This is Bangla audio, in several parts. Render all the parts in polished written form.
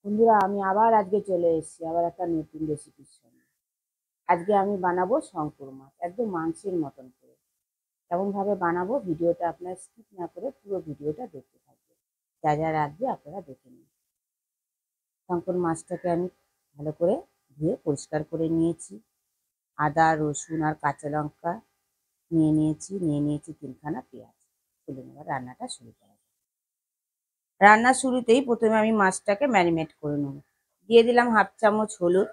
বন্ধুরা, আমি আবার আজকে চলে এসেছি আবার একটা নতুন রেসিপির সঙ্গে। আজকে আমি বানাবো শঙ্কর মাছ একদম মাংসের মতন করে। কেমন ভাবে বানাবো ভিডিওটা আপনারা স্কিপ না করে পুরো ভিডিওটা দেখতে থাকবেন। যা যা রাখবে আপনারা দেখে নিন। শঙ্কর মাছটাকে আমি ভালো করে ধুয়ে পরিষ্কার করে নিয়েছি। আদা, রসুন আর কাঁচা লঙ্কা নিয়ে নিয়েছি 3খানা পেঁয়াজ। চলুন এবার রান্নাটা শুরু করা যাক। রান্নার শুরুতেই প্রথমে আমি মাছটাকে ম্যারিনেট করে নেব। দিয়ে দিলাম 1/2 চামচ হলুদ,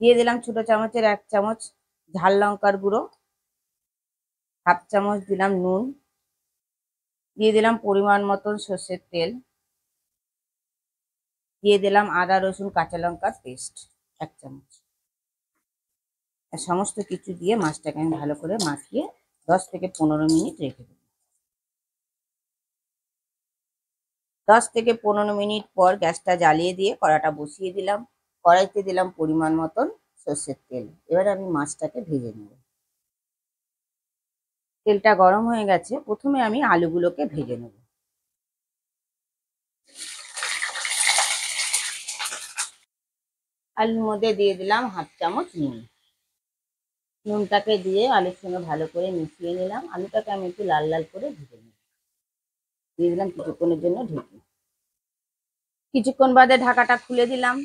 দিয়ে দিলাম ছোট চামচের 1 চামচ ঝাল লঙ্কার গুঁড়ো, 1/2 চামচ দিলাম নুন, দিয়ে দিলাম পরিমাণ মতন সর্ষের তেল, দিয়ে দিলাম আদা রসুন কাঁচা লঙ্কার পেস্ট 1 চামচ। সমস্ত কিছু দিয়ে মাছটাকে আমি ভালো করে মাখিয়ে 10 থেকে 15 মিনিট রেখে দেব। 10 থেকে 15 মিনিট পর গ্যাসটা জ্বালিয়ে দিয়ে কড়াটা বসিয়ে দিলাম। কড়াইতে দিলাম পরিমাণ মতন সর্ষের তেল। এবার আমি মাছটাকে ভেজে নেব। তেলটা গরম হয়ে গেছে, প্রথমে আমি আলুগুলোকে ভেজে নেব। আলুর মধ্যে দিয়ে দিলাম 1/2 চামচ নুন। নুনটাকে দিয়ে আলুর সঙ্গে ভালো করে মিশিয়ে নিলাম। আলুটাকে আমি একটু লাল লাল করে ভেজে নিই। দিয়ে দিলাম কিছুক্ষণের জন্য ঢেকে। কিছুক্ষণ বাদে ঢাকাটা খুলে দিলাম।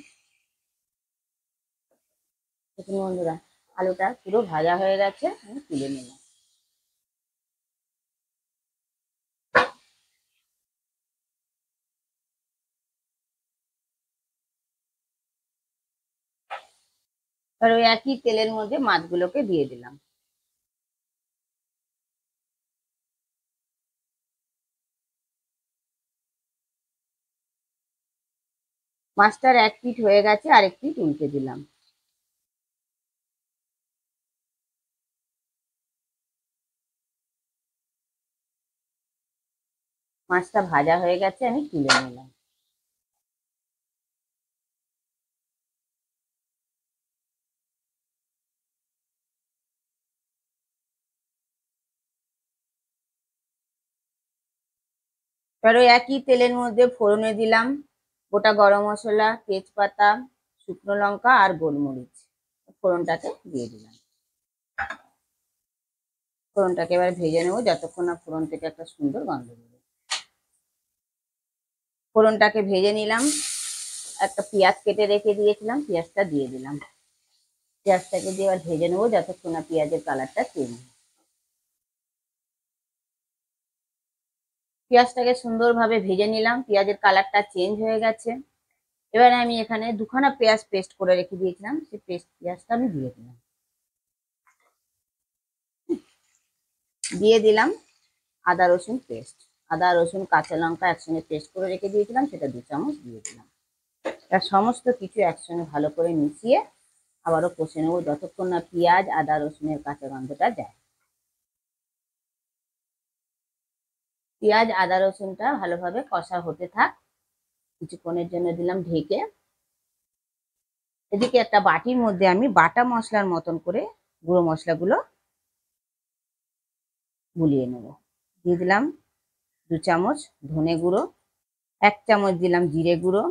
দেখুন বন্ধুরা, আলুটা পুরো ভাজা হয়ে গেছে, আমি তুলে নিলাম। আর ওই একই তেলের মধ্যে মাছগুলোকে দিয়ে দিলাম। মাছটার 1 পিঠ হয়ে গেছে, আরেক পিঠ উল্টে দিলাম। মাছটা ভাজা হয়ে গেছে, আমি তুলে নিলাম। এবার ওই একই তেলের মধ্যে ফোড়নে দিলাম গোটা গরম মশলা, তেজপাতা, শুকনো লঙ্কা আর গোলমরিচ। ফোড়নটাকে দিয়ে দিলাম। ফোড়নটাকে এবার ভেজে নেবো যতক্ষণ না ফোড়ন থেকে একটা সুন্দর গন্ধ বেরোয়। ফোড়নটাকে ভেজে নিলাম। একটা পেঁয়াজ কেটে রেখে দিয়েছিলাম, পেঁয়াজটা দিয়ে দিলাম। পেঁয়াজটাকে দিয়ে এবার ভেজে নেবো যতক্ষণ না পেঁয়াজের কালারটা চেঞ্জ। পেঁয়াজটাকে সুন্দরভাবে ভেজে নিলাম, পেঁয়াজের কালারটা চেঞ্জ হয়ে গেছে। এবারে আমি এখানে 2খানা পেঁয়াজ পেস্ট করে রেখে দিয়েছিলাম, সেই পেঁয়াজটা আমি দিয়ে দিলাম। দিয়ে দিলাম আদা রসুন পেস্ট। আদা রসুন কাঁচা লঙ্কা একসঙ্গে পেস্ট করে রেখে দিয়েছিলাম, সেটা 2 চামচ দিয়ে দিলাম। তার সমস্ত কিছু একসঙ্গে ভালো করে মিশিয়ে আবারও কষে নেবো যতক্ষণ না পেঁয়াজ আদা রসুনের কাঁচা গন্ধটা যায়। পেঁয়াজ আদা রসুনটা ভালোভাবে কষা হতে থাক। কিছুক্ষণের জন্য দিলাম ঢেকে। এদিকে একটা বাটির মধ্যে আমি বাটা মশলার মতন করে গুঁড়ো মশলাগুলো গুলিয়ে নেব। দিয়ে দিলাম 2 চামচ ধনে গুঁড়ো, 1 চামচ দিলাম জিরে গুঁড়ো,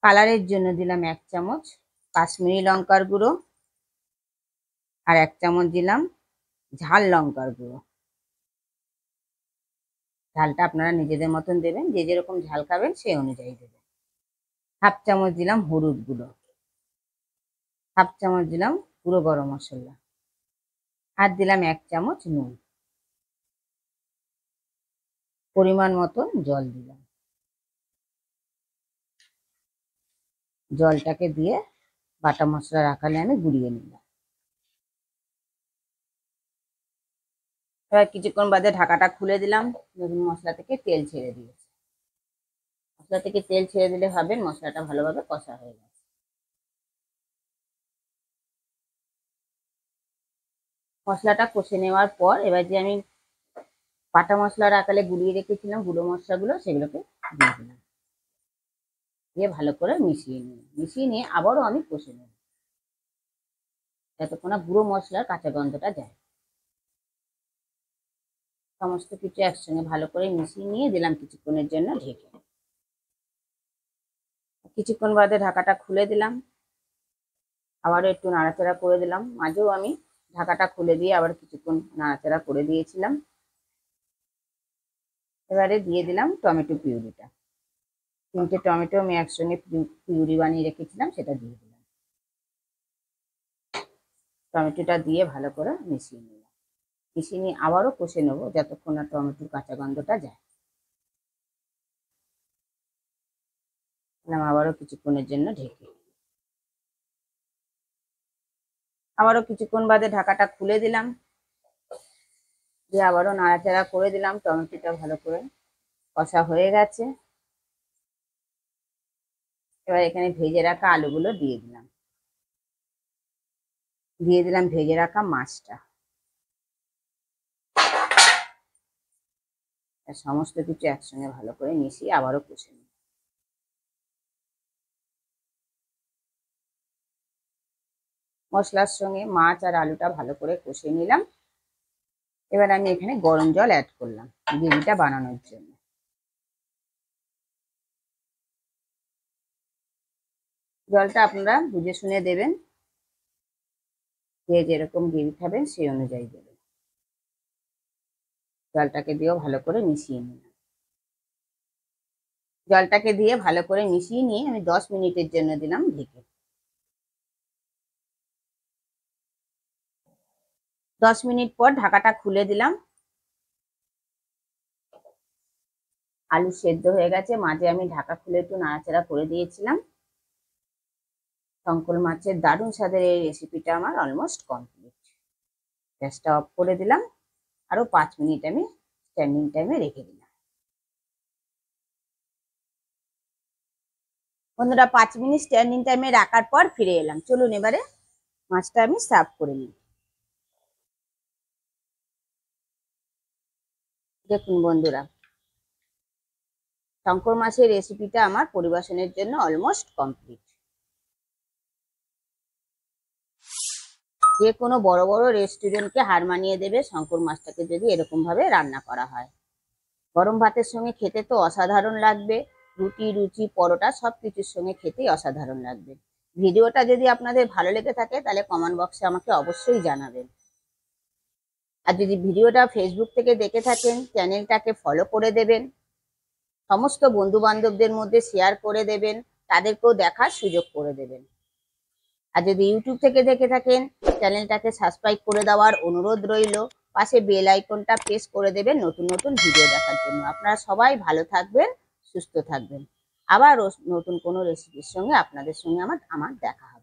কালারের জন্য দিলাম 1 চামচ কাশ্মীরি লঙ্কার গুঁড়ো, আর 1 চামচ দিলাম ঝাল লঙ্কার গুঁড়ো। ঝালটা আপনারা নিজেদের মতন দেবেন, যে যেরকম ঝাল খাবেন সেই অনুযায়ী দেবেন। 1/2 চামচ দিলাম হলুদ গুঁড়ো, 1/2 চামচ দিলাম গুঁড়ো গরম মশলা, আর দিলাম 1 চামচ নুন। পরিমাণ মতন জল দিলাম। জলটাকে দিয়ে বাটা মশলার আকারে আমি গুঁড়িয়ে নিলাম। এবার কিছুক্ষণ বাদে ঢাকাটা খুলে দিলাম। দেখুন মশলা থেকে তেল ছেড়ে দিয়েছে। মশলা থেকে তেল ছেড়ে দিলে ভাবেন মশলাটা ভালোভাবে কষা হয়ে গেছে। মশলাটা কষে নেওয়ার পর এবার যে আমি বাটা মশলার আকারে গুলিয়ে রেখেছিলাম গুঁড়ো মশলাগুলো, সেগুলোকে দিয়ে দিলাম। দিয়ে ভালো করে মিশিয়ে নিয়ে আবারও আমি কষে নেব যতক্ষণ না গুঁড়ো মশলার কাঁচা গন্ধটা যায়। সমস্ত কিছু একসঙ্গে ভালো করে মিশিয়ে নিয়ে দিলাম কিছুক্ষণের জন্য ঢেকে। কিছুক্ষণ বাদে ঢাকাটা খুলে দিলাম, আবারও একটু নাড়াচাড়া করে দিলাম। মাঝেও আমি ঢাকাটা খুলে দিয়ে আবার কিছুক্ষণ নাড়াচাড়া করে দিয়েছিলাম। এবারে দিয়ে দিলাম টমেটো পিউরিটা। 3টে টমেটো আমি একসঙ্গে পিউরি বানিয়ে রেখেছিলাম, সেটা দিয়ে দিলাম। টমেটোটা দিয়ে ভালো করে মিশিয়ে নিলাম। মিশিয়ে নিয়ে আবারও কষে নেবো যতক্ষণ না টমেটোর কাঁচা গন্ধটা যায়। আবারও কিছুক্ষণের জন্য ঢেকে, আবারও কিছুক্ষণ বাদে ঢাকাটা খুলে দিলাম, দিয়ে আবারও নাড়াচাড়া করে দিলাম। টমেটোটা ভালো করে কষা হয়ে গেছে। এবার এখানে ভেজে রাখা আলুগুলো দিয়ে দিলাম, দিয়ে দিলাম ভেজে রাখা মাছটা। সমস্ত কিছু একসঙ্গে ভালো করে মিশিয়ে আবারও কষে নিই। মশলার সঙ্গে মাছ আর আলুটা ভালো করে কষে নিলাম। এবার আমি এখানে গরম জল অ্যাড করলাম গ্রেভিটা বানানোর জন্য। জলটা আপনারা বুঝে শুনে দেবেন, যে যেরকম গ্রেভি খাবেন সেই অনুযায়ী দেবেন। জলটাকে দিয়েও ভালো করে মিশিয়ে নিলাম। জলটাকে দিয়ে ভালো করে মিশিয়ে নিয়ে আমি 10 মিনিটের জন্য দিলাম ঢেকে। 10 মিনিট পর ঢাকাটা খুলে দিলাম। আলু সেদ্ধ হয়ে গেছে, মাঝে আমি ঢাকা খুলে একটু নাড়াচাড়া করে দিয়েছিলাম। শঙ্কর মাছের দারুণ স্বাদের এই রেসিপিটা আমার অলমোস্ট কমপ্লিট। গ্যাসটা অফ করে দিলাম, আরো 5 মিনিট আমি স্ট্যান্ডিং টাইমে রেখে দিলাম। বন্ধুরা 5 মিনিট স্ট্যান্ডিং টাইমে রাখার পর ফিরে এলাম। চলুন এবারে মাছটা আমি সার্ভ করে নিই। দেখুন বন্ধুরা, শঙ্কর মাছের রেসিপিটা আমার পরিবেশনের জন্য অলমোস্ট কমপ্লিট। যে কোনো বড় বড় রেস্টুরেন্টকে হার মানিয়ে দেবে শঙ্কর মাছটাকে যদি এরকম ভাবে রান্না করা হয়। গরম ভাতের সঙ্গে খেতে তো অসাধারণ লাগবে, রুটি লুচি পরোটা সবকিছুর সঙ্গে খেতেই অসাধারণ লাগবে। ভিডিওটা যদি আপনাদের ভালো লেগে থাকে তাহলে কমেন্ট বক্সে আমাকে অবশ্যই জানাবেন। আর যদি ভিডিওটা ফেসবুক থেকে দেখে থাকেন চ্যানেলটাকে ফলো করে দেবেন, সমস্ত বন্ধু বান্ধবদের মধ্যে শেয়ার করে দেবেন, তাদেরকেও দেখার সুযোগ করে দেবেন। আর যদি ইউটিউব থেকে দেখে থাকেন চ্যানেলটাকে সাবস্ক্রাইব করে দেওয়ার অনুরোধ রইল। পাশে বেল আইকনটা প্রেস করে দেবেন নতুন নতুন ভিডিও দেখার জন্য। আপনারা সবাই ভালো থাকবেন, সুস্থ থাকবেন। আবার নতুন কোনো রেসিপির সঙ্গে আপনাদের সঙ্গে আমার দেখা হবে।